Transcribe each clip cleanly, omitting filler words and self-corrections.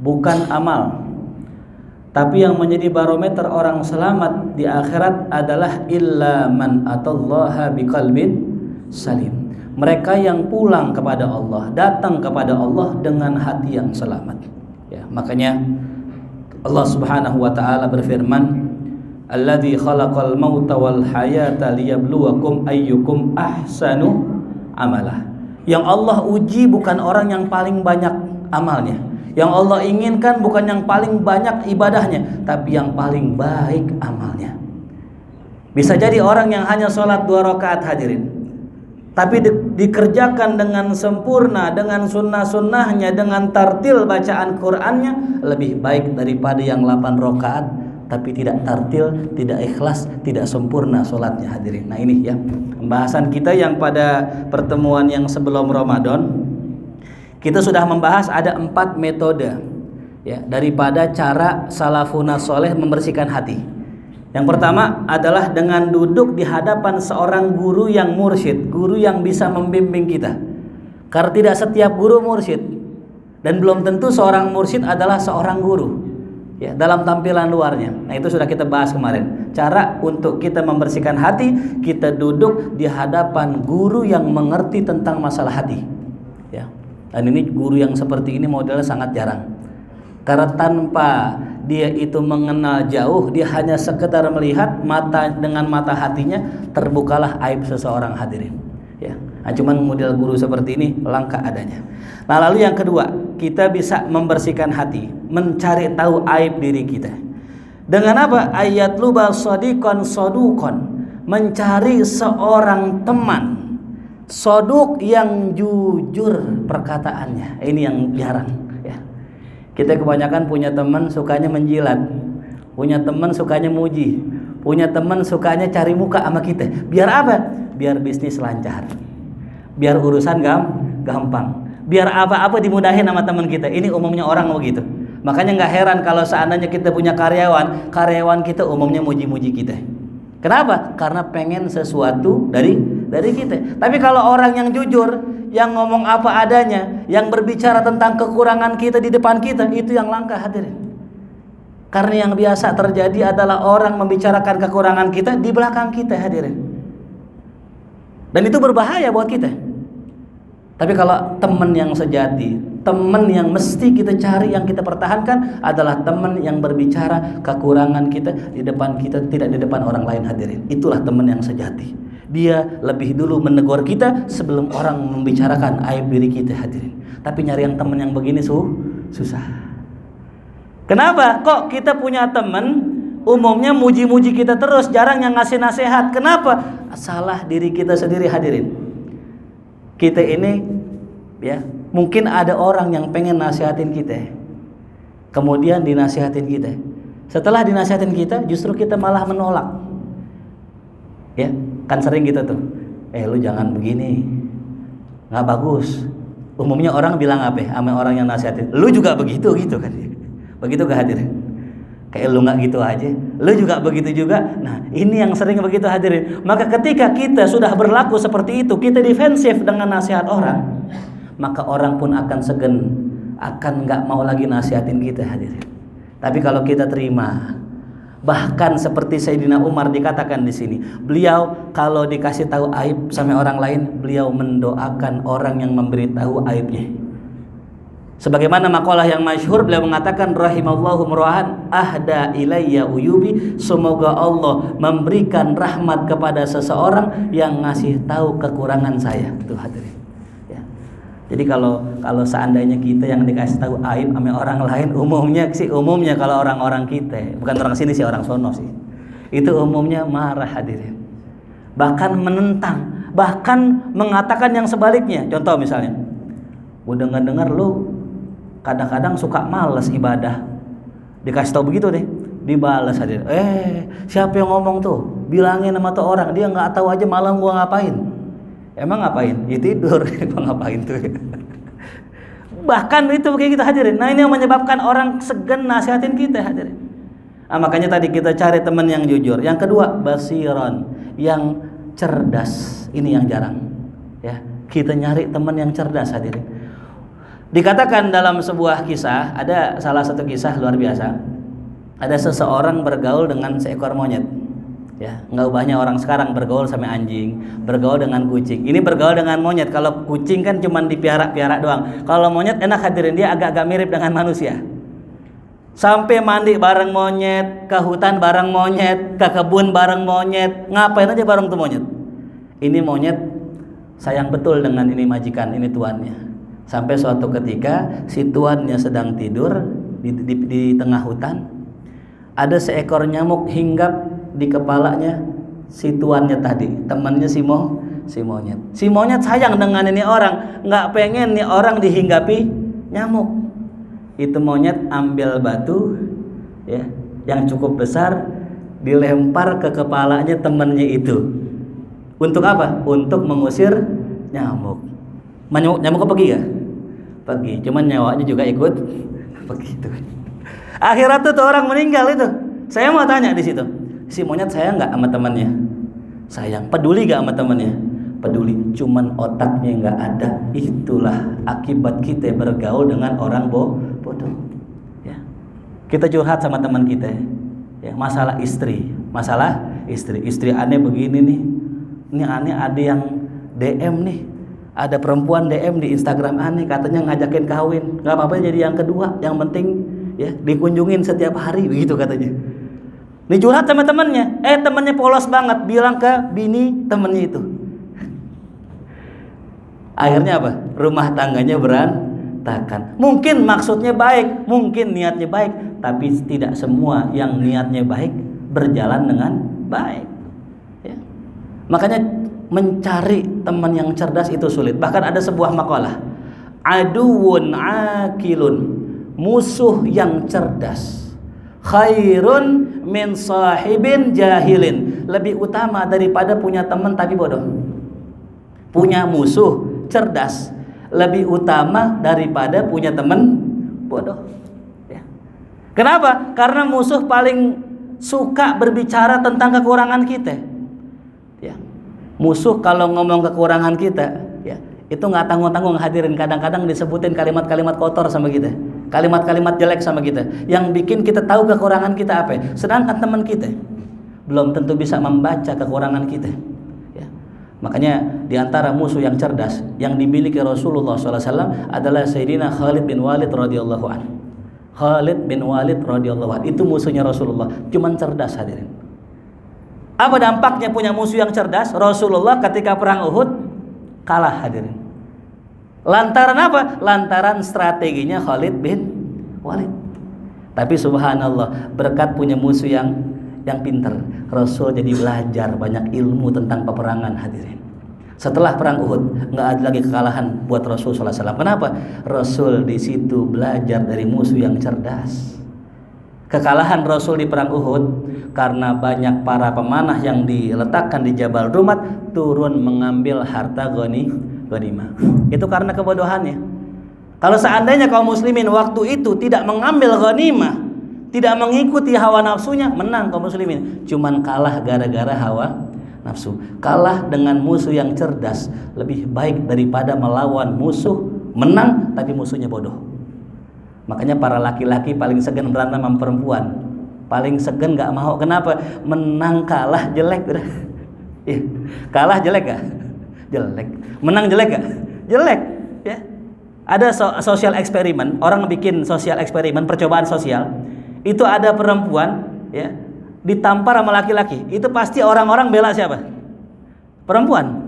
bukan amal. Tapi yang menjadi barometer orang selamat di akhirat adalah illa man atallaha biqalbin salim. Mereka yang pulang kepada Allah, datang kepada Allah dengan hati yang selamat. Ya, makanya Allah Subhanahu wa taala berfirman, "Alladzi khalaqal mauta wal hayata liyabluwakum ayyukum ahsanu amala." Yang Allah uji bukan orang yang paling banyak amalnya. Yang Allah inginkan bukan yang paling banyak ibadahnya, tapi yang paling baik amalnya. Bisa jadi orang yang hanya sholat 2 rakaat hadirin, tapi dikerjakan dengan sempurna, dengan sunnah-sunnahnya, dengan tartil bacaan Qur'annya, lebih baik daripada yang 8 rakaat tapi tidak tartil, tidak ikhlas, tidak sempurna sholatnya hadirin. Nah ini ya pembahasan kita yang pada pertemuan yang sebelum Ramadan. Kita sudah membahas ada 4 metode ya daripada cara salafun saleh membersihkan hati. Yang pertama adalah dengan duduk di hadapan seorang guru yang mursyid, guru yang bisa membimbing kita. Karena tidak setiap guru mursyid, dan belum tentu seorang mursyid adalah seorang guru ya dalam tampilan luarnya. Nah itu sudah kita bahas kemarin. Cara untuk kita membersihkan hati, kita duduk di hadapan guru yang mengerti tentang masalah hati ya. Dan ini guru yang seperti ini modelnya sangat jarang. Karena tanpa dia itu mengenal jauh, dia hanya sekedar melihat dengan mata hatinya, terbukalah aib seseorang hadirin. Ya, nah, cuman model guru seperti ini langka adanya. Nah lalu yang kedua, kita bisa membersihkan hati, mencari tahu aib diri kita. Dengan apa? Ayat luba sodikon sodukon, mencari seorang teman soduk yang jujur perkataannya. Ini yang jarang ya. Kita kebanyakan punya teman sukanya menjilat, punya teman sukanya muji, punya teman sukanya cari muka sama kita. Biar apa? Biar bisnis lancar, biar urusan gampang, biar apa-apa dimudahin sama teman kita. Ini umumnya orang begitu. Makanya nggak heran kalau seandainya kita punya karyawan kita umumnya muji-muji kita. Kenapa? Karena pengen sesuatu dari kita. Tapi kalau orang yang jujur, yang ngomong apa adanya, yang berbicara tentang kekurangan kita di depan kita, itu yang langka hadirin. Karena yang biasa terjadi adalah orang membicarakan kekurangan kita di belakang kita hadirin. Dan itu berbahaya buat kita. Tapi kalau teman yang sejati, teman yang mesti kita cari, yang kita pertahankan adalah teman yang berbicara kekurangan kita di depan kita, tidak di depan orang lain hadirin. Itulah teman yang sejati. Dia lebih dulu menegur kita sebelum orang membicarakan aib diri kita hadirin. Tapi nyari yang teman yang begini susah. Kenapa? Kok kita punya teman umumnya muji-muji kita terus, jarang yang ngasih nasihat. Kenapa? Salah diri kita sendiri hadirin. Kita ini ya, mungkin ada orang yang pengen nasihatin kita, kemudian dinasihatin kita. Setelah dinasihatin kita, justru kita malah menolak. Ya, kan sering gitu tuh. Lu jangan begini, nggak bagus. Umumnya orang bilang apa? Sama orang yang nasihatin, lu juga begitu gitu kan? Begitu gak hadirin? Kayak lu nggak gitu aja, lu juga begitu juga. Nah ini yang sering begitu hadirin. Maka ketika kita sudah berlaku seperti itu, kita defensif dengan nasihat orang, maka orang pun akan segan, akan nggak mau lagi nasihatin kita hadirin. Tapi kalau kita terima, bahkan seperti Sayyidina Umar dikatakan di sini, beliau kalau dikasih tahu aib sama orang lain, beliau mendoakan orang yang memberitahu aibnya. Sebagaimana makalah yang masyhur, beliau mengatakan rahimallahu mura'an ahda ilayya uyubi, semoga Allah memberikan rahmat kepada seseorang yang ngasih tahu kekurangan saya. Tuh hadirin. Ya. Jadi kalau seandainya kita yang dikasih tahu aib sama orang lain, umumnya kalau orang-orang kita, bukan orang sini sih, orang sono sih, itu umumnya marah hadirin. Bahkan menentang, bahkan mengatakan yang sebaliknya. Contoh misalnya, udah dengar lu kadang-kadang suka malas ibadah, dikasih tahu begitu deh, dibalas hadir. Siapa yang ngomong tuh? Bilangin sama tuh orang, dia nggak tahu aja malam gua ngapain. Emang ngapain? Ya tidur. Gua ngapain tuh? Bahkan itu kayak gitu hadirin. Nah ini yang menyebabkan orang segan nasihatin kita hadirin. Nah, makanya tadi kita cari teman yang jujur. Yang kedua, basiron, yang cerdas. Ini yang jarang. Ya, kita nyari teman yang cerdas hadirin. Dikatakan dalam sebuah kisah, ada salah satu kisah luar biasa. Ada seseorang bergaul dengan seekor monyet. Ya, nggak ubahnya orang sekarang bergaul sama anjing, bergaul dengan kucing. Ini bergaul dengan monyet. Kalau kucing kan cuma dipiara-piara doang. Kalau monyet enak, hadirin, dia agak-agak mirip dengan manusia. Sampai mandi bareng monyet, ke hutan bareng monyet, ke kebun bareng monyet, ngapain aja bareng tuh monyet. Ini monyet sayang betul dengan ini majikan, ini tuannya. Sampai suatu ketika si tuannya sedang tidur di tengah hutan, ada seekor nyamuk hinggap di kepalanya si tuannya tadi, temannya si monyet. Si monyet sayang dengan ini orang, nggak pengen nih orang dihinggapi nyamuk. Itu monyet ambil batu, ya, yang cukup besar, dilempar ke kepalanya temannya itu. Untuk apa? Untuk mengusir nyamuk. Nyamuk pergi ya? Pergi. Cuman nyawanya juga ikut begitu. Akhirnya tuh orang meninggal itu. Saya mau tanya di situ. Si monyet sayang nggak sama temannya? Sayang. Peduli nggak sama temannya? Peduli. Cuman otaknya nggak ada. Itulah akibat kita bergaul dengan orang bodoh. Ya. Kita curhat sama teman kita. Ya, masalah istri. Istri aneh begini nih. Ini aneh, ada yang DM nih. Ada perempuan DM di Instagram aneh, katanya ngajakin kawin. Nggak apa-apa jadi yang kedua. Yang penting ya dikunjungin setiap hari, begitu katanya. Nih curhat sama temannya, temannya polos banget, bilang ke bini temannya itu. Akhirnya apa? Rumah tangganya berantakan. Mungkin maksudnya baik, mungkin niatnya baik, tapi tidak semua yang niatnya baik berjalan dengan baik. Ya. Makanya mencari teman yang cerdas itu sulit. Bahkan ada sebuah makalah, aduwun akilun, musuh yang cerdas, khairun min sahibin jahilin, lebih utama daripada punya teman tapi bodoh. Punya musuh cerdas lebih utama daripada punya teman bodoh. Ya. Kenapa? Karena musuh paling suka berbicara tentang kekurangan kita. Ya. Musuh kalau ngomong kekurangan kita, ya, itu nggak tanggung-tanggung hadirin. Kadang-kadang disebutin kalimat-kalimat kotor sama kita, kalimat-kalimat jelek sama kita, yang bikin kita tahu kekurangan kita apa. Sedangkan teman kita belum tentu bisa membaca kekurangan kita. Ya. Makanya diantara musuh yang cerdas yang dimiliki Rasulullah SAW adalah Sayyidina Khalid bin Walid radhiyallahu anhu. Khalid bin Walid radhiyallahu anhu itu musuhnya Rasulullah, cuman cerdas hadirin. Apa dampaknya punya musuh yang cerdas? Rasulullah ketika perang Uhud kalah hadirin. Lantaran apa? Lantaran strateginya Khalid bin Walid. Tapi subhanallah, berkat punya musuh yang pintar, Rasul jadi belajar banyak ilmu tentang peperangan hadirin. Setelah perang Uhud nggak ada lagi kekalahan buat Rasul SAW. Kenapa? Rasul di situ belajar dari musuh yang cerdas. Kekalahan Rasul di perang Uhud karena banyak para pemanah yang diletakkan di Jabal Rumat turun mengambil harta ghanimah. Itu karena kebodohannya. Kalau seandainya kaum muslimin waktu itu tidak mengambil ghanimah, tidak mengikuti hawa nafsunya, menang kaum muslimin. Cuman kalah gara-gara hawa nafsu. Kalah dengan musuh yang cerdas lebih baik daripada melawan musuh menang tapi musuhnya bodoh. Makanya para laki-laki paling segan berantem sama perempuan, paling segan nggak mau. Kenapa? Menang kalah jelek udah. Ya. Kalah jelek gak? Jelek. Menang jelek gak? Jelek. Ya. Ada sosial eksperimen, orang bikin sosial eksperimen, percobaan sosial. Itu ada perempuan, ya, ditampar sama laki-laki. Itu pasti orang-orang bela siapa? Perempuan.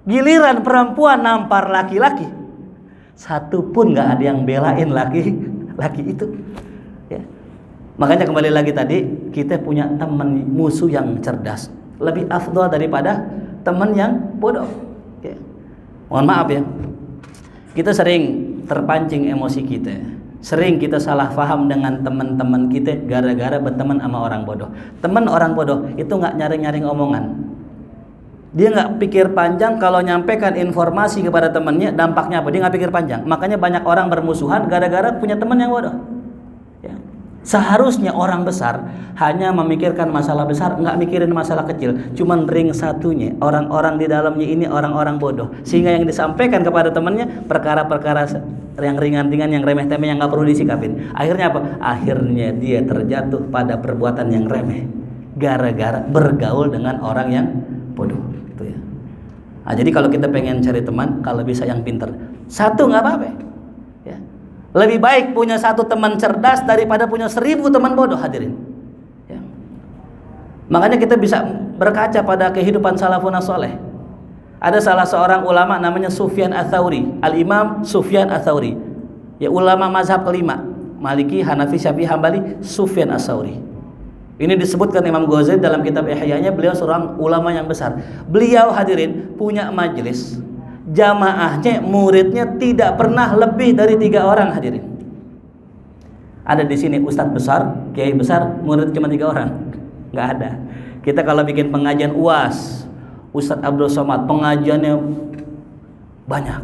Giliran perempuan nampar laki-laki, satu pun nggak ada yang belain laki itu. Ya. Makanya kembali lagi tadi, kita punya teman musuh yang cerdas lebih afdal daripada teman yang bodoh. Ya. Mohon maaf ya, kita sering terpancing emosi kita, sering kita salah paham dengan teman-teman kita gara-gara berteman sama orang bodoh. Teman orang bodoh itu nggak nyaring-nyaring omongan. Dia nggak pikir panjang kalau nyampaikan informasi kepada temannya, dampaknya apa? Dia nggak pikir panjang. Makanya banyak orang bermusuhan gara-gara punya teman yang bodoh. Ya. Seharusnya orang besar hanya memikirkan masalah besar, nggak mikirin masalah kecil. Cuman ring satunya, orang-orang di dalamnya ini orang-orang bodoh. Sehingga yang disampaikan kepada temannya perkara-perkara yang ringan-ringan, yang remeh-temeh, yang nggak perlu disikapin. Akhirnya apa? Akhirnya dia terjatuh pada perbuatan yang remeh, gara-gara bergaul dengan orang yang bodoh. Itu ya. Nah, jadi kalau kita pengen cari teman, kalau bisa yang pinter, satu nggak apa-apa. Ya. Lebih baik punya satu teman cerdas daripada punya 1000 teman bodoh, hadirin. Ya. Makanya kita bisa berkaca pada kehidupan salafun saleh. Ada salah seorang ulama namanya Sufyan Ats-Tsauri, Al-Imam Sufyan Ats-Tsauri. Ya, ulama mazhab kelima, Maliki, Hanafi, Syafi'i, Hambali, Sufyan Ats-Tsauri. Ini disebutkan Imam Ghazali dalam kitab Ihya'nya, beliau seorang ulama yang besar. Beliau, hadirin, punya majelis. Jamaahnya, muridnya tidak pernah lebih dari 3 orang, hadirin. Ada di sini ustadz besar, kiai besar, murid cuma 3 orang. Nggak ada. Kita kalau bikin pengajian UAS, Ustadz Abdul Somad, pengajiannya banyak.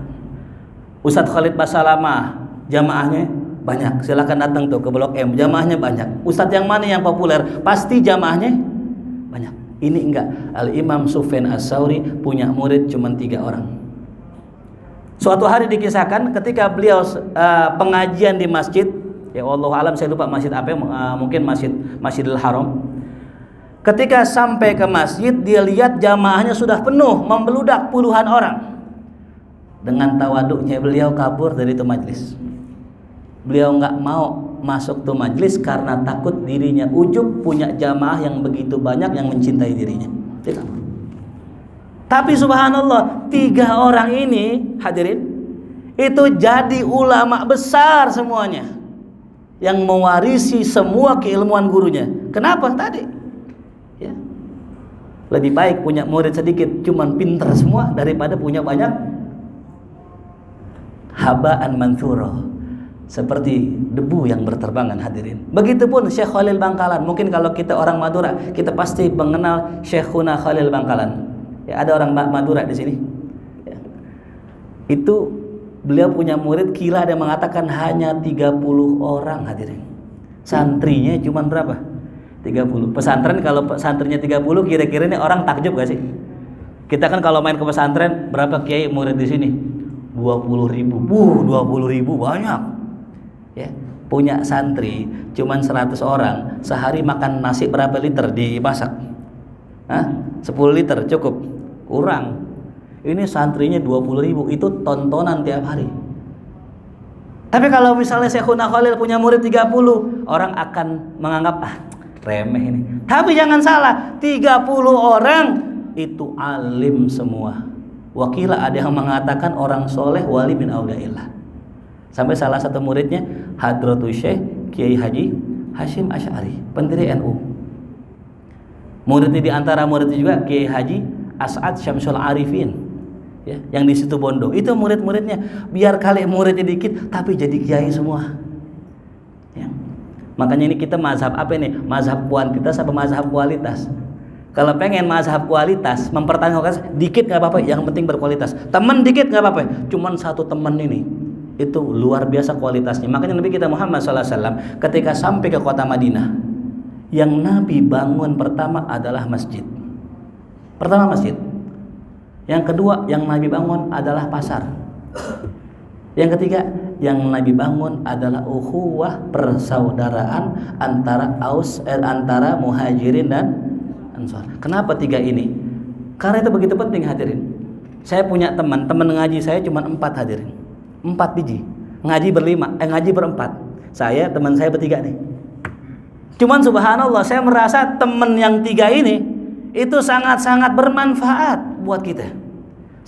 Ustadz Khalid Basalamah, jamaahnya banyak. Silakan datang tuh ke Blok M, jamaahnya banyak. Ustadz yang mana yang populer, pasti jamaahnya banyak. Ini enggak. Al-Imam Sufyan Ats-Tsauri punya murid cuma 3 orang. Suatu hari dikisahkan ketika beliau pengajian di masjid, ya Allah alam saya lupa masjid apa, mungkin Masjidil Haram. Ketika sampai ke masjid, dia lihat jamaahnya sudah penuh, membeludak puluhan orang. Dengan tawaduknya beliau kabur dari itu majlis. Beliau nggak mau masuk tuh majlis karena takut dirinya ujub punya jamaah yang begitu banyak yang mencintai dirinya. Dia kabur. Tapi subhanallah, 3 orang ini, hadirin, itu jadi ulama besar semuanya, yang mewarisi semua keilmuan gurunya. Kenapa? Tadi ya. Lebih baik punya murid sedikit cuman pinter semua daripada punya banyak habaan manthura, seperti debu yang berterbangan, hadirin. Begitupun Syekh Khalil Bangkalan. Mungkin kalau kita orang Madura, kita pasti mengenal Syekhuna Khalil Bangkalan. Ya, ada orang Madura di sini. Ya. Itu beliau punya murid, gila, ada yang mengatakan hanya 30 orang, hadirin. Santrinya cuma berapa? 30. Pesantren kalau santrinya 30, kira-kira ini orang takjub gak sih? Kita kan kalau main ke pesantren, berapa kiai murid di sini? 20.000. 20.000 banyak. Ya, punya santri cuman 100 orang, sehari makan nasi berapa liter dimasak? 10 liter cukup? Kurang. Ini santrinya 20.000, itu tontonan tiap hari. Tapi kalau misalnya Syekhuna Khalil punya murid 30, orang akan menganggap remeh ini. Tapi jangan salah, 30 orang itu alim semua. Wakila ada yang mengatakan orang soleh wali min auliyaillah. Sampai salah satu muridnya Hadratus Syekh Kiai Haji Hashim Asy'ari, pendiri NU. Muridnya di antara muridnya juga Kiai Haji As'ad Syamsul Arifin, ya, yang di situ Bondo. Itu murid-muridnya. Biar kali muridnya dikit tapi jadi kiai semua. Ya. Makanya ini kita mazhab apa ini? Mazhab kuantitas apa mazhab kualitas? Kalau pengen mazhab kualitas, mempertahankan dikit nggak apa-apa, yang penting berkualitas. Teman dikit nggak apa-apa, cuman satu teman ini itu luar biasa kualitasnya. Makanya Nabi kita Muhammad SAW ketika sampai ke kota Madinah, yang Nabi bangun pertama adalah masjid. Pertama masjid. Yang kedua yang Nabi bangun adalah pasar. Yang ketiga yang Nabi bangun adalah ukhuwah, persaudaraan antara muhajirin dan ansar. Kenapa 3 ini? Karena itu begitu penting, hadirin. Saya punya teman ngaji saya cuma 4, hadirin. 4 biji. Ngaji ngaji ber-4. Saya, teman saya ber-3 nih. Cuman subhanallah, saya merasa teman yang 3 ini itu sangat-sangat bermanfaat buat kita.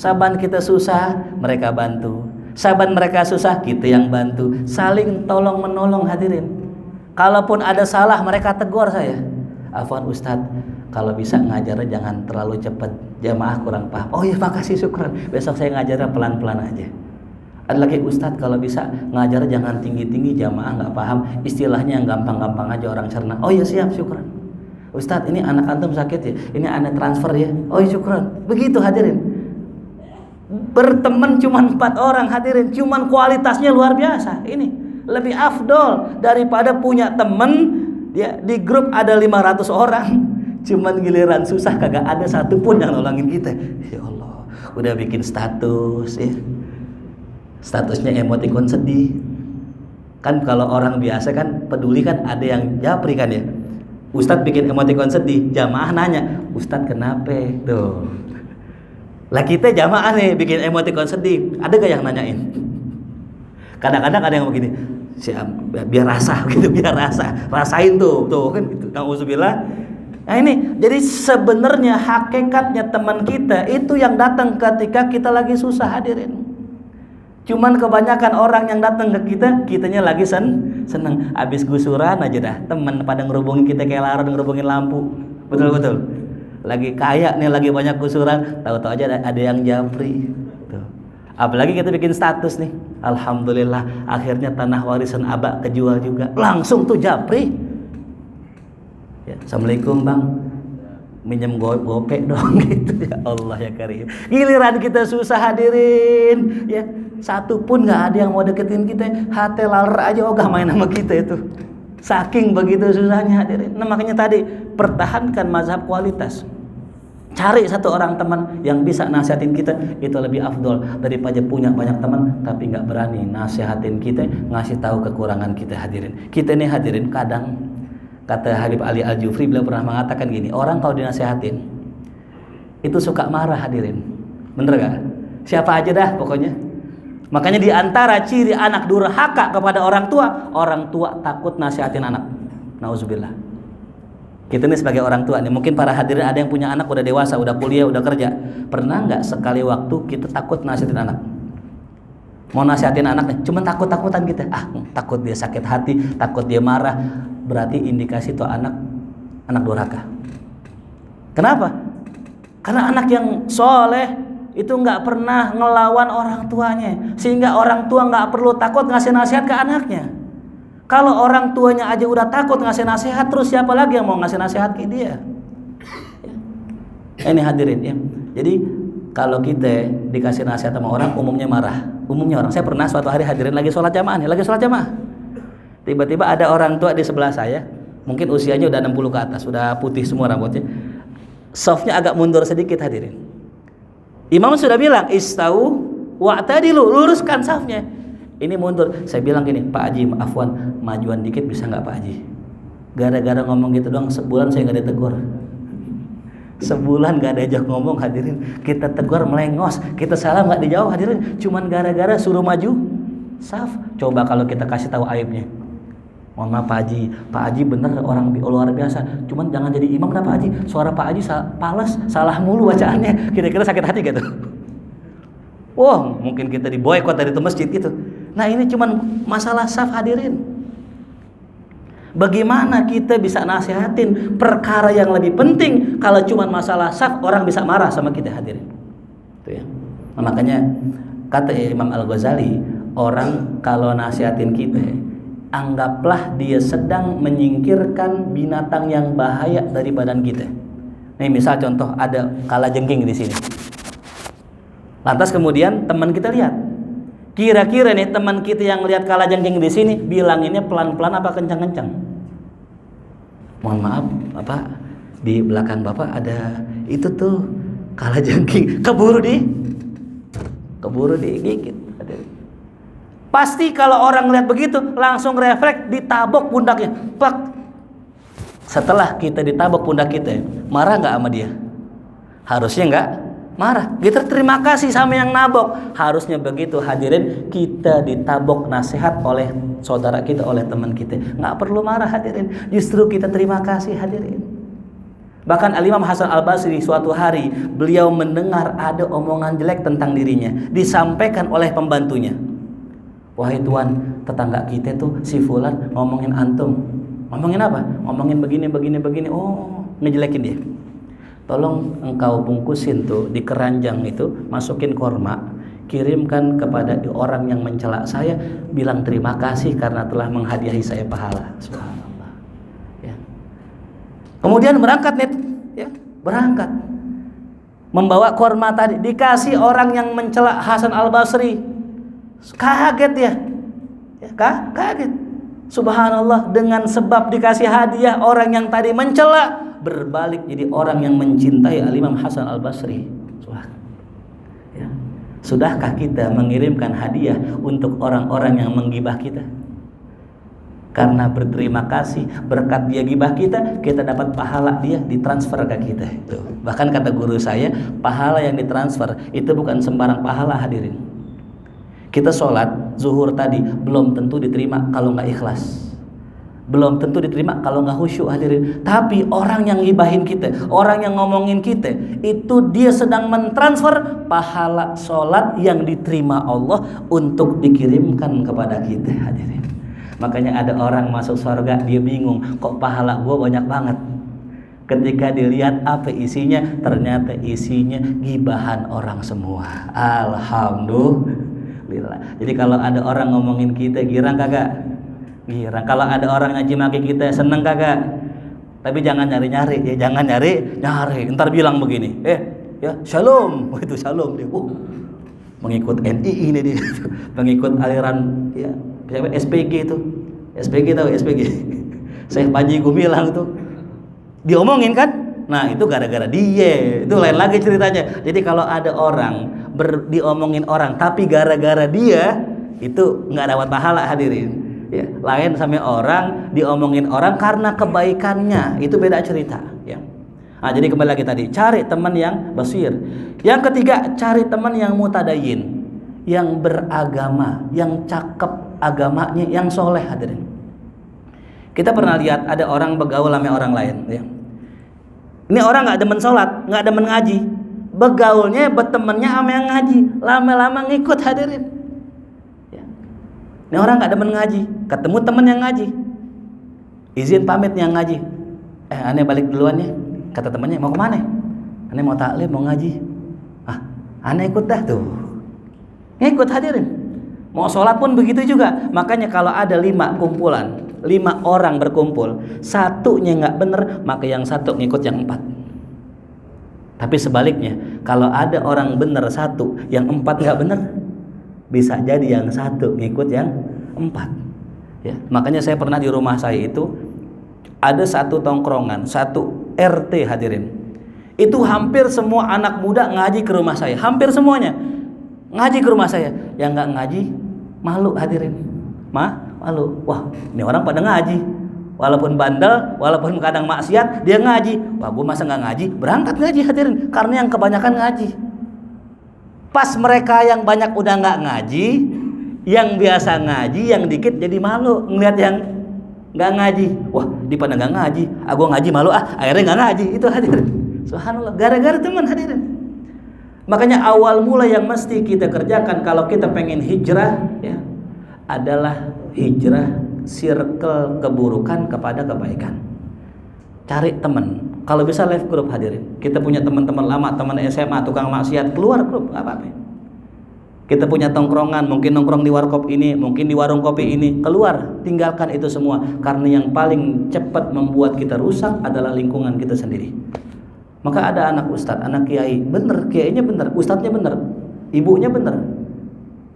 Saban kita susah, mereka bantu. Saban mereka susah, kita yang bantu. Saling tolong menolong, hadirin. Kalaupun ada salah, mereka tegur saya. Afwan Ustadz, kalau bisa ngajarnya jangan terlalu cepat, jamaah kurang paham. Oh ya, makasih, syukran. Besok saya ngajarnya pelan-pelan aja. Ada lagi, Ustadz kalau bisa ngajarnya jangan tinggi-tinggi, jamaah nggak paham. Istilahnya yang gampang-gampang aja, orang cerna. Oh ya, siap, syukran. Ustadz, ini anak antum sakit ya, ini anak transfer ya. Oh ya, syukran. Begitu, hadirin. Berteman cuma 4 orang, hadirin. Cuman kualitasnya luar biasa. Ini lebih afdol daripada punya temen ya di grup ada 500 orang, cuman giliran susah kagak ada satupun yang nolongin kita. Ya Allah, udah bikin status ya, statusnya emoticon sedih. Kan kalau orang biasa kan peduli kan ada yang japri kan ya. Ustadz bikin emoticon sedih, jamaah nanya, Ustadz kenapa? Tuh. Lah kita jamaah nih bikin emoticon sedih, ada gak yang nanyain? Kadang-kadang ada yang begini, biar rasa gitu, biar rasain tuh kan gitu. Nauzubillah. Nah ini, jadi sebenarnya hakikatnya teman kita itu yang datang ketika kita lagi susah, hadirin. Cuman kebanyakan orang yang datang ke kita, kitanya lagi seneng. Abis gusuran aja dah, teman pada ngerubungin kita kayak lara ngerubungin lampu. Betul. Lagi kaya nih, lagi banyak gusuran, tahu-tahu aja ada yang japri. Tuh. Apalagi kita bikin status nih, alhamdulillah akhirnya tanah warisan abah kejual juga. Langsung tuh japri. Ya, Assalamualaikum bang, minjem gopek dong gitu. Ya Allah ya Karim. Giliran kita susah, hadirin ya, satu pun nggak ada yang mau deketin kita. Hati laler aja ogah main sama kita itu. Saking begitu susahnya, hadirin. Nah makanya tadi pertahankan mazhab kualitas. Cari satu orang teman yang bisa nasihatin kita, itu lebih afdol daripada punya banyak teman tapi nggak berani nasihatin kita, ngasih tahu kekurangan kita, hadirin. Kita nih hadirin kadang, kata Habib Ali Al-Jufri, beliau pernah mengatakan gini, orang kalau dinasihatin itu suka marah, hadirin. Bener gak? Siapa aja dah pokoknya. Makanya di antara ciri anak durhaka kepada orang tua takut nasihatin anak. Nauzubillah. Kita nih sebagai orang tua nih, mungkin para hadirin ada yang punya anak udah dewasa, udah kuliah, udah kerja. Pernah nggak sekali waktu kita takut nasihatin anak? Mau nasihatin anak nih, cuman takut-takutan kita. Takut dia sakit hati, takut dia marah. Berarti indikasi itu anak durhaka. Kenapa? Karena anak yang soleh itu nggak pernah ngelawan orang tuanya, sehingga orang tua nggak perlu takut ngasih nasihat ke anaknya. Kalau orang tuanya aja udah takut ngasih nasihat, terus siapa lagi yang mau ngasih nasihat ke dia? Ini hadirin ya. Jadi kalau kita dikasih nasihat sama orang, umumnya marah. Umumnya orang. Saya pernah suatu hari hadirin lagi sholat jamaah nih, tiba-tiba ada orang tua di sebelah saya, mungkin usianya udah 60 ke atas, udah putih semua rambutnya. Softnya agak mundur sedikit, hadirin. Imam sudah bilang istau wa'tadilu, luruskan safnya. Ini mundur. Saya bilang gini, Pak Haji, afwan, majuan dikit bisa nggak Pak Haji? Gara-gara ngomong gitu doang sebulan saya nggak ditegur. Sebulan nggak diajak ngomong, hadirin. Kita tegur melengos, kita salah nggak dijawab, hadirin. Cuman gara-gara suruh maju saf. Coba kalau kita kasih tahu aibnya. Mohon maaf Pak Haji bener orang luar biasa. Cuman jangan jadi imam dah Pak Haji. Suara Pak Haji pales, salah mulu bacaannya. Kira-kira sakit hati gitu. Wah, mungkin kita diboykot dari masjid gitu. Nah ini cuman masalah saf, hadirin. Bagaimana kita bisa nasihatin perkara yang lebih penting kalau cuman masalah saf, orang bisa marah sama kita, hadirin. Itu ya. Nah, makanya kata Imam Al-Ghazali, orang kalau nasihatin kita, anggaplah dia sedang menyingkirkan binatang yang bahaya dari badan kita. Nih misal contoh ada kalajengking di sini. Lantas kemudian teman kita lihat. Kira-kira nih teman kita yang lihat kalajengking di sini bilanginnya pelan-pelan apa kencang-kencang? Mohon maaf, Bapak, di belakang Bapak ada itu tuh kalajengking, keburu digigit. Pasti kalau orang lihat begitu langsung refleks ditabok pundaknya. Pak. Setelah kita ditabok pundak kita, marah nggak sama dia? Harusnya nggak marah. Kita terima kasih sama yang nabok. Harusnya begitu, hadirin. Kita ditabok nasihat oleh saudara kita, oleh teman kita, nggak perlu marah, hadirin. Justru kita terima kasih, hadirin. Bahkan Al-Imam Hasan Al-Basri suatu hari beliau mendengar ada omongan jelek tentang dirinya disampaikan oleh pembantunya. Wahai tuan, tetangga kita tuh si fulan ngomongin antum. Ngomongin apa? Ngomongin begini. Oh, ngejelekin dia. Tolong engkau bungkusin tuh di keranjang itu, masukin korma, kirimkan kepada orang yang mencela saya, bilang terima kasih karena telah menghadiahi saya pahala. Subhanallah. Ya. Kemudian berangkat nih, ya, berangkat. Membawa korma tadi, dikasih orang yang mencela Hasan Al-Basri. Kaget dia. Ya, kaget. Subhanallah, dengan sebab dikasih hadiah, orang yang tadi mencela berbalik jadi orang yang mencintai Al-Imam Hasan Al-Basri. Ya. Sudahkah kita mengirimkan hadiah untuk orang-orang yang menggibah kita? Karena berterima kasih berkat dia gibah kita, kita dapat pahala dia ditransfer ke kita. Bahkan kata guru saya, pahala yang ditransfer itu bukan sembarang pahala, hadirin. Kita sholat zuhur tadi belum tentu diterima kalau nggak ikhlas, belum tentu diterima kalau nggak khusyuk, hadirin. Tapi orang yang gibahin kita, orang yang ngomongin kita, itu dia sedang mentransfer pahala sholat yang diterima Allah untuk dikirimkan kepada kita, hadirin. Makanya ada orang masuk surga, dia bingung, kok pahala gue banyak banget. Ketika dilihat apa isinya, ternyata isinya gibahan orang semua. Alhamdulillah. Jadi kalau ada orang ngomongin kita, girang kagak? Girang. Kalau ada orang ngaji maki kita, seneng kagak? Tapi jangan nyari-nyari, ya jangan nyari. Ntar bilang begini, ya shalom, itu shalom dia. Mengikut NI ini dia, mengikut aliran ya SPG itu. SPG tahu SPG? Syekh Panji Gumilang tuh. Diomongin kan? Nah, itu gara-gara dia. Itu lain lagi ceritanya. Jadi kalau ada orang diomongin orang tapi gara-gara dia, itu nggak dapat pahala, hadirin. Ya, lain sama orang diomongin orang karena kebaikannya, itu beda cerita, ya. Nah, jadi kembali lagi tadi, cari teman yang basir. Yang ketiga, cari teman yang mutadayin, yang beragama, yang cakep agamanya, yang soleh, hadirin. Kita pernah lihat ada orang bergaul sama orang lain, ya. Ini orang nggak demen sholat, nggak demen ngaji, bergaulnya bertemannya sama yang ngaji, lama-lama ngikut, hadirin. Ya. Ini orang nggak demen ngaji, ketemu teman yang ngaji, izin pamit yang ngaji, aneh balik duluan ya. Kata temannya, mau kemana? Aneh mau taklim, mau ngaji. Aneh ikut dah tuh. Ngikut, hadirin. Mau sholat pun begitu juga. Makanya kalau ada 5 kumpulan, 5 orang berkumpul, satunya nggak bener, maka yang satu ngikut yang 4. Tapi sebaliknya, kalau ada orang bener 1, yang 4 nggak bener, bisa jadi yang 1 ngikut yang 4. Ya, makanya saya pernah di rumah saya itu ada satu tongkrongan, satu RT, hadirin. Itu hampir semua anak muda ngaji ke rumah saya, hampir semuanya ngaji ke rumah saya. Yang nggak ngaji malu, hadirin. Malu. Wah, ini orang pada ngaji, walaupun bandel, walaupun kadang maksiat, dia ngaji. Wah, gue masa nggak ngaji? Berangkat ngaji, hadirin. Karena yang kebanyakan ngaji. Pas mereka yang banyak udah nggak ngaji, yang biasa ngaji, yang dikit jadi malu ngeliat yang nggak ngaji. Wah, di pada nggak ngaji, gue ngaji malu, akhirnya nggak ngaji. Itu, hadirin. Subhanallah, gara-gara teman, hadirin. Makanya awal mula yang mesti kita kerjakan kalau kita pengen hijrah, ya, adalah hijrah circle keburukan kepada kebaikan. Cari teman. Kalau bisa live group, hadirin. Kita punya teman-teman lama, teman SMA, tukang maksiat, keluar grup, nggak apa-apa. Kita punya tongkrongan, mungkin nongkrong di warkop ini, mungkin di warung kopi ini, keluar, tinggalkan itu semua. Karena yang paling cepat membuat kita rusak adalah lingkungan kita sendiri. Maka ada anak ustadz, anak kiai, bener, kiainya bener, ustadznya bener, ibunya bener,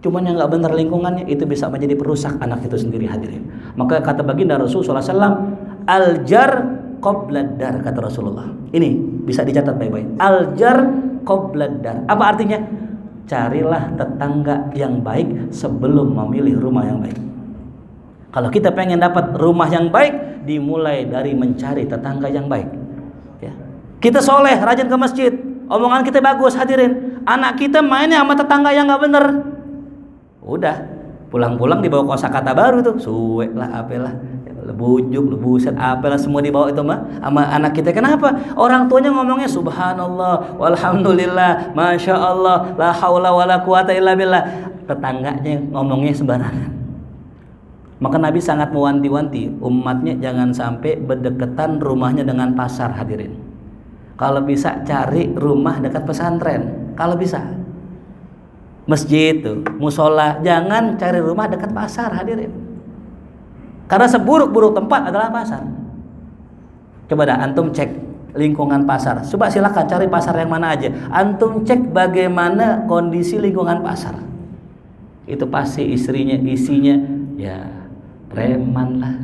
cuman yang nggak bener lingkungannya, itu bisa menjadi perusak anak itu sendiri, hadirin. Maka kata baginda Rasulullah SAW, al-jar qoblad dar, kata Rasulullah. Ini bisa dicatat baik-baik. Al-jar qoblad dar. Apa artinya? Carilah tetangga yang baik sebelum memilih rumah yang baik. Kalau kita pengen dapat rumah yang baik, dimulai dari mencari tetangga yang baik. Ya. Kita soleh, rajin ke masjid, omongan kita bagus, hadirin. Anak kita mainnya sama tetangga yang nggak bener. Udah, pulang-pulang dibawa kosakata baru tuh, suwe lah, apalah, lebujuk, lebuset, apalah, semua dibawa itu mah sama anak kita. Kenapa? Orang tuanya ngomongnya subhanallah, walhamdulillah, masya Allah, la haula wala quwata illa billah. Tetangganya ngomongnya sembarangan. Maka Nabi sangat mewanti-wanti umatnya jangan sampai berdekatan rumahnya dengan pasar, hadirin. Kalau bisa cari rumah dekat pesantren, kalau bisa. Masjid tuh, musola, jangan cari rumah dekat pasar, hadirin. Karena seburuk-buruk tempat adalah pasar. Coba dah antum cek lingkungan pasar. Coba silakan cari pasar yang mana aja. Antum cek bagaimana kondisi lingkungan pasar. Itu pasti isinya ya preman lah,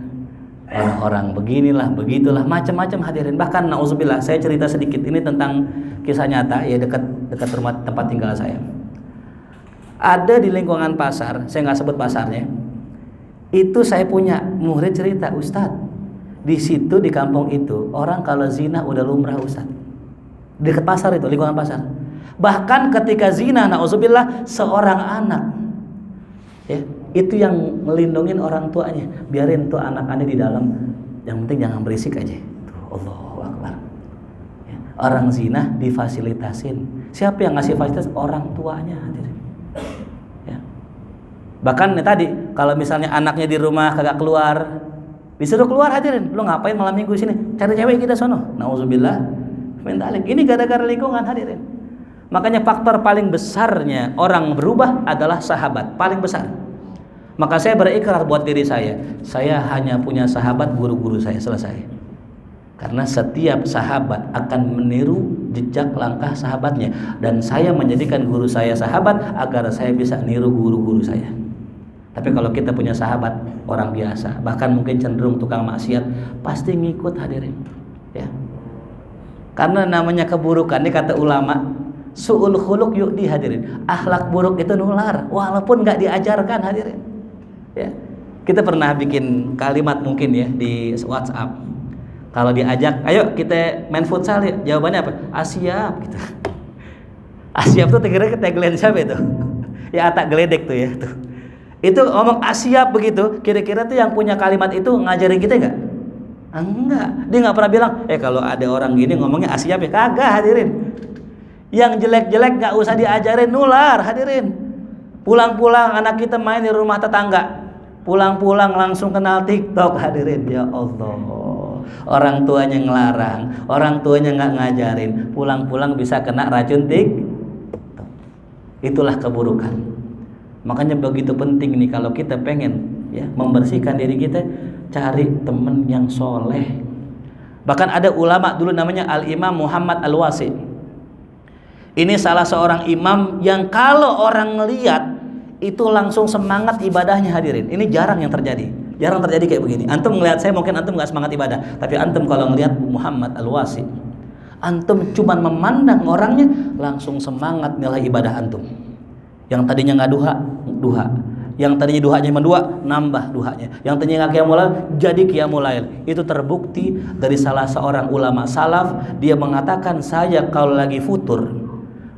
orang-orang beginilah, begitulah, macam-macam hadirin. Bahkan nauzubillah, saya cerita sedikit ini tentang kisah nyata ya, dekat rumah tempat tinggal saya. Ada di lingkungan pasar, saya nggak sebut pasarnya. Itu saya punya murid cerita, Ustadz, di situ di kampung itu orang kalau zina udah lumrah Ustadz. Dekat pasar itu, lingkungan pasar. Bahkan ketika zina, nauzubillah, seorang anak, ya, itu yang melindungin orang tuanya, biarin tuh anak-anaknya di dalam, yang penting jangan berisik aja. Tuh, Allahu Akbar. Ya, orang zina difasilitasin. Siapa yang ngasih fasilitas? Orang tuanya. Ya. Bahkan tadi, kalau misalnya anaknya di rumah kagak keluar, disuruh keluar hadirin. Lu ngapain malam minggu sini? Cari cewek kita sono. Nauzubillah min dzalik. Ini gara-gara lingkungan hadirin. Makanya faktor paling besarnya orang berubah adalah sahabat, paling besar. Maka saya berikrar buat diri saya hanya punya sahabat guru-guru saya, selesai. Karena setiap sahabat akan meniru jejak langkah sahabatnya, dan saya menjadikan guru saya sahabat agar saya bisa niru guru-guru saya. Tapi kalau kita punya sahabat orang biasa, bahkan mungkin cenderung tukang maksiat, pasti ngikut hadirin. Ya. Karena namanya keburukan, ini kata ulama, su'ul khuluq yu'di hadirin. Akhlak buruk itu nular walaupun nggak diajarkan hadirin. Ya. Kita pernah bikin kalimat mungkin ya di WhatsApp. Kalau diajak, ayo kita main futsal ya. Jawabannya apa? Siap gitu. Siap tuh kira-kira tagline siapa itu? Ya Atta Geledek tuh ya tuh. Itu ngomong siap begitu, kira-kira tuh yang punya kalimat itu ngajarin kita enggak? Enggak. Dia nggak pernah bilang, kalau ada orang gini ngomongnya siap ya. Kagak hadirin. Yang jelek-jelek gak usah diajarin, nular hadirin. Pulang-pulang anak kita main di rumah tetangga, pulang-pulang langsung kenal TikTok hadirin. Ya Allah, orang tuanya ngelarang, orang tuanya gak ngajarin, pulang-pulang bisa kena racun TikTok. Itulah keburukan. Makanya begitu penting nih kalau kita pengen ya membersihkan diri kita, cari teman yang soleh. Bahkan ada ulama dulu namanya Al-Imam Muhammad Al-Wasi. Ini salah seorang imam yang kalau orang ngelihat itu langsung semangat ibadahnya hadirin. Ini jarang yang terjadi. Jarang terjadi kayak begini. Antum ngelihat saya mungkin antum gak semangat ibadah, tapi antum kalau ngelihat Muhammad Al-Wasi, antum cuman memandang orangnya langsung semangat nilai ibadah antum. Yang tadinya nggak duha. Yang tadinya duhanya cuma 2, nambah duhanya. Yang tadinya nggak qiyamul lail, jadi qiyamul lail. Itu terbukti dari salah seorang ulama salaf. Dia mengatakan, saya kalau lagi futur,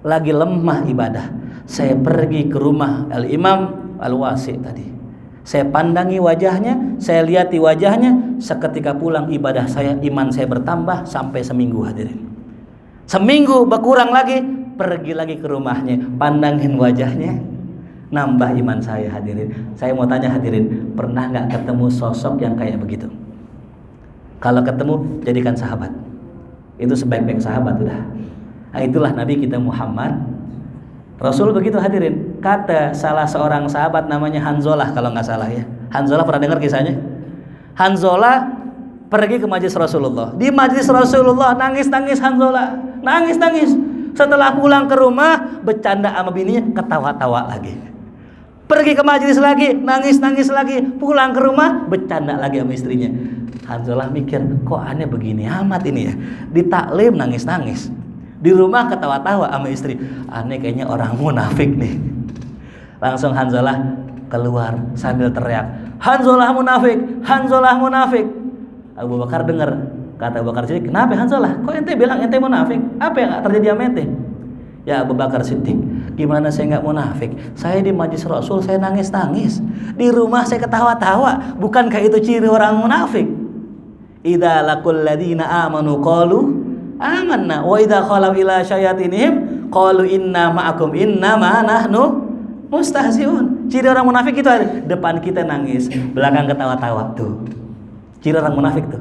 lagi lemah ibadah, saya pergi ke rumah Al-Imam Al-Wasi tadi. Saya pandangi wajahnya, saya lihati wajahnya. Seketika pulang ibadah saya, iman saya bertambah sampai seminggu hadirin. Seminggu berkurang lagi, pergi lagi ke rumahnya, pandangin wajahnya, nambah iman saya hadirin. Saya mau tanya hadirin, pernah nggak ketemu sosok yang kayak begitu? Kalau ketemu, jadikan sahabat. Itu sebaik-baik sahabat udah. Nah, itulah Nabi kita Muhammad. Rasul begitu hadirin. Kata salah seorang sahabat namanya Hanzalah kalau nggak salah ya. Hanzalah pernah dengar kisahnya? Hanzalah pergi ke majlis Rasulullah. Di majlis Rasulullah nangis-nangis Hanzalah. Nangis-nangis. Setelah pulang ke rumah, bercanda sama bininya, ketawa-tawa lagi. Pergi ke majlis lagi, nangis-nangis lagi. Pulang ke rumah, bercanda lagi sama istrinya. Hanzalah mikir, kok aneh begini amat ini ya. Di taklim nangis-nangis, di rumah ketawa-tawa sama istri. Aneh, kayaknya orang munafik nih. Langsung Hanzalah keluar sambil teriak, Hanzalah munafik, Hanzalah munafik. Abu Bakar dengar. Kata Abu Bakar Siddiq, kenapa Hanzalah? Kok ente bilang ente munafik? Apa yang terjadi sama ente? Ya Abu Bakar Siddiq, gimana saya nggak munafik? Saya di majlis Rasul saya nangis-nangis, di rumah saya ketawa-tawa. Bukankah itu ciri orang munafik? Idza laqul ladzina amanu qalu amanna wa idza khalau ila syayatinihim qalu inna ma'akum innama nahnu mustahziun. Ciri orang munafik itu ada depan kita nangis, belakang ketawa-tawa tuh. Ciri orang munafik tuh.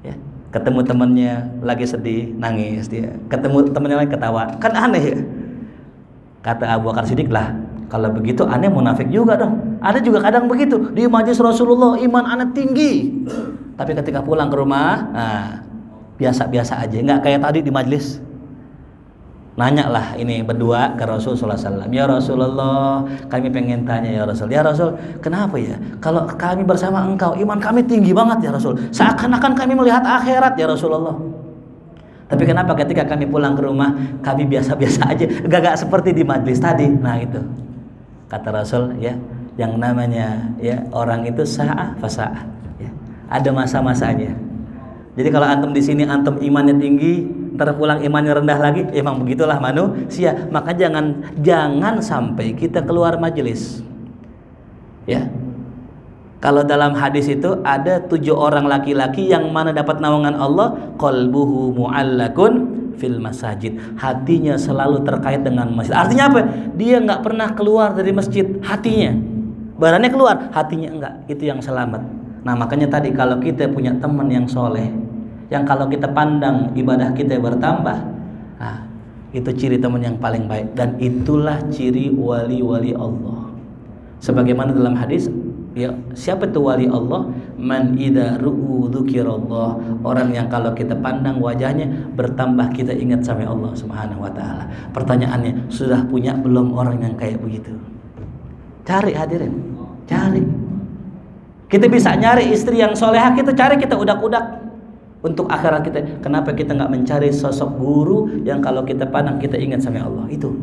Ya, ketemu temannya lagi sedih, nangis dia. Ketemu temannya lagi ketawa. Kan aneh ya. Kata Abu Bakar Siddiq, lah kalau begitu aneh munafik juga dong. Ada juga kadang begitu di majlis Rasulullah, iman aneh tinggi. Tapi ketika pulang ke rumah, biasa-biasa aja, nggak kayak tadi di majlis. Nanya lah ini berdua ke Rasul sallallahu alaihi wasallam. Ya Rasulullah, kami pengen tanya ya Rasul. Ya Rasul, kenapa ya? Kalau kami bersama engkau, iman kami tinggi banget ya Rasul. Seakan-akan kami melihat akhirat ya Rasulullah. Tapi kenapa ketika kami pulang ke rumah, kami biasa-biasa aja, gak seperti di majlis tadi. Nah itu, kata Rasul ya, yang namanya ya orang itu sa'ah fasa'ah. Ya. Ada masa-masanya. Jadi kalau antum di sini antum imannya tinggi, ntar pulang imannya rendah lagi, emang begitulah manusia. Maka jangan sampai kita keluar majelis. Ya. Kalau dalam hadis itu ada 7 orang laki-laki yang mana dapat naungan Allah, qalbuhu mu'allakun fil masajid. Hatinya selalu terkait dengan masjid. Artinya apa? Dia nggak pernah keluar dari masjid, hatinya. Badannya keluar, hatinya enggak. Itu yang selamat. Nah, makanya tadi kalau kita punya teman yang soleh, yang kalau kita pandang ibadah kita bertambah, nah, itu ciri teman yang paling baik. Dan itulah ciri wali-wali Allah. Sebagaimana dalam hadis, ya, siapa itu wali Allah? Man idza ru'u dzukirallah. Orang yang kalau kita pandang wajahnya bertambah kita ingat sama Allah Subhanahu wa taala. Pertanyaannya, sudah punya belum orang yang kayak begitu? Cari hadirin, cari. Kita bisa nyari istri yang solehah, kita cari, kita udak-udak untuk akhirat kita. Kenapa kita nggak mencari sosok guru yang kalau kita pandang kita ingat sama Allah? Itu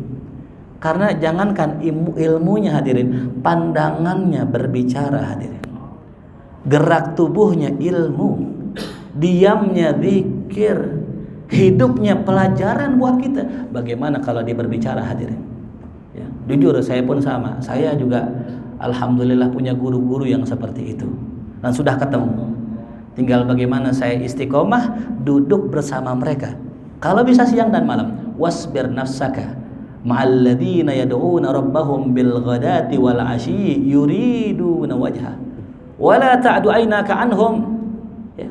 karena jangankan ilmunya hadirin, pandangannya berbicara hadirin, gerak tubuhnya ilmu, diamnya zikir, hidupnya pelajaran buat kita. Bagaimana kalau dia berbicara hadirin? Ya, jujur saya pun sama, saya juga alhamdulillah punya guru-guru yang seperti itu dan sudah ketemu. Tinggal bagaimana saya istiqomah duduk bersama mereka. Kalau bisa siang dan malam, wasbir nafsaka ma'al ladzina yad'una rabbahum bil ghadati wal 'ashyi yuriduna wajha wa la ta'du 'ainaka 'anhum. Ya.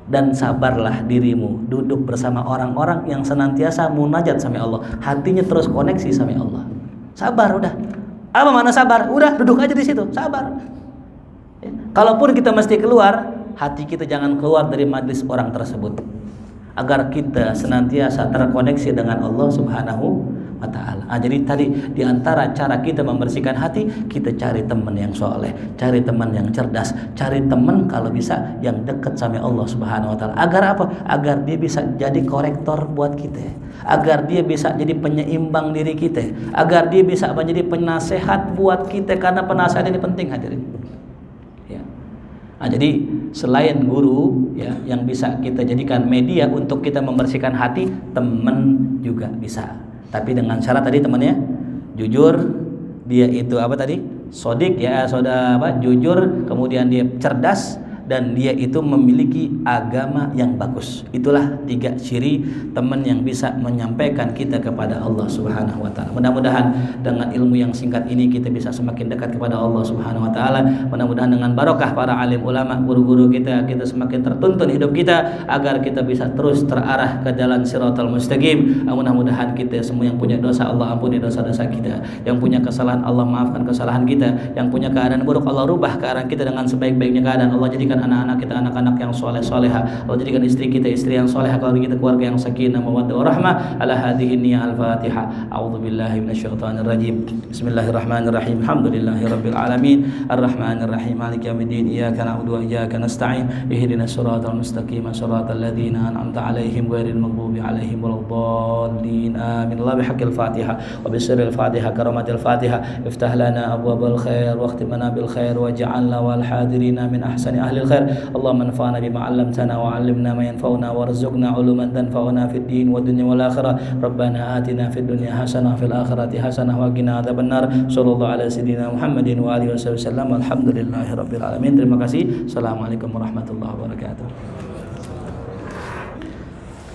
Dan sabarlah dirimu duduk bersama orang-orang yang senantiasa munajat sama Allah, hatinya terus koneksi sama Allah. Sabar udah. Apa mana sabar? Udah duduk aja di situ, sabar. Ya. Kalaupun kita mesti keluar, hati kita jangan keluar dari majlis orang tersebut, agar kita senantiasa terkoneksi dengan Allah Subhanahu wa ta'ala. Jadi tadi diantara cara kita membersihkan hati, kita cari teman yang soleh, cari teman yang cerdas, cari teman kalau bisa yang dekat sama Allah Subhanahu wa ta'ala. Agar apa? Agar dia bisa jadi korektor buat kita, agar dia bisa jadi penyeimbang diri kita, agar dia bisa menjadi penasehat buat kita, karena penasehat ini penting hadirin. Ya. Nah, jadi selain guru ya yang bisa kita jadikan media untuk kita membersihkan hati, teman juga bisa. Tapi dengan syarat tadi temannya jujur, dia itu apa tadi? Sodik ya, jujur, kemudian dia cerdas, dan dia itu memiliki agama yang bagus. Itulah 3 ciri teman yang bisa menyampaikan kita kepada Allah Subhanahu wa taala. Mudah-mudahan dengan ilmu yang singkat ini kita bisa semakin dekat kepada Allah Subhanahu wa taala. Mudah-mudahan dengan barokah para alim ulama, guru-guru kita semakin tertuntun hidup kita agar kita bisa terus terarah ke jalan Shiratal Mustaqim. Mudah-mudahan kita semua yang punya dosa Allah ampuni dosa-dosa kita, yang punya kesalahan Allah maafkan kesalahan kita, yang punya keadaan buruk Allah rubah keadaan kita dengan sebaik-baiknya keadaan. Allah jadikan anak-anak kita anak-anak yang soleh-soleha. Allah jadikan istri kita istri yang solehah, keluarga kita keluarga yang sakinah mawaddah warahmah. Ala hadhihi niyyah al-Fatihah. A'udzubillahi minasyaitonir rajim. Bismillahirrahmanirrahim. Alhamdulillahirabbil alamin. Arrahmanirrahim. Maliki yaumiddin. Iyyaka na'budu wa iyyaka nasta'in. Ihdinas siratal mustaqim. Siratal ladzina an'amta 'alaihim ghairil maghdubi 'alaihim waladdallin. Amin. Allah bihaqqil Fatihah wa bisirril Fatihah karamatil Fatihah. Iftah lana abwabal khair wa khtim lana bil khair waj'alna wal hadirina min ahsani ahli الخير اللهم انفعنا بما علمتنا وعلمنا ما ينفعنا وارزقنا علوما تنفعنا في الدين والدنيا والآخرة ربنا آتنا في الدنيا حسنة وفي الآخرة حسنة وقنا عذاب النار صلى الله على سيدنا محمد وآله وسلم والحمد لله رب العالمين. Terima kasih. Assalamualaikum warahmatullahi wabarakatuh.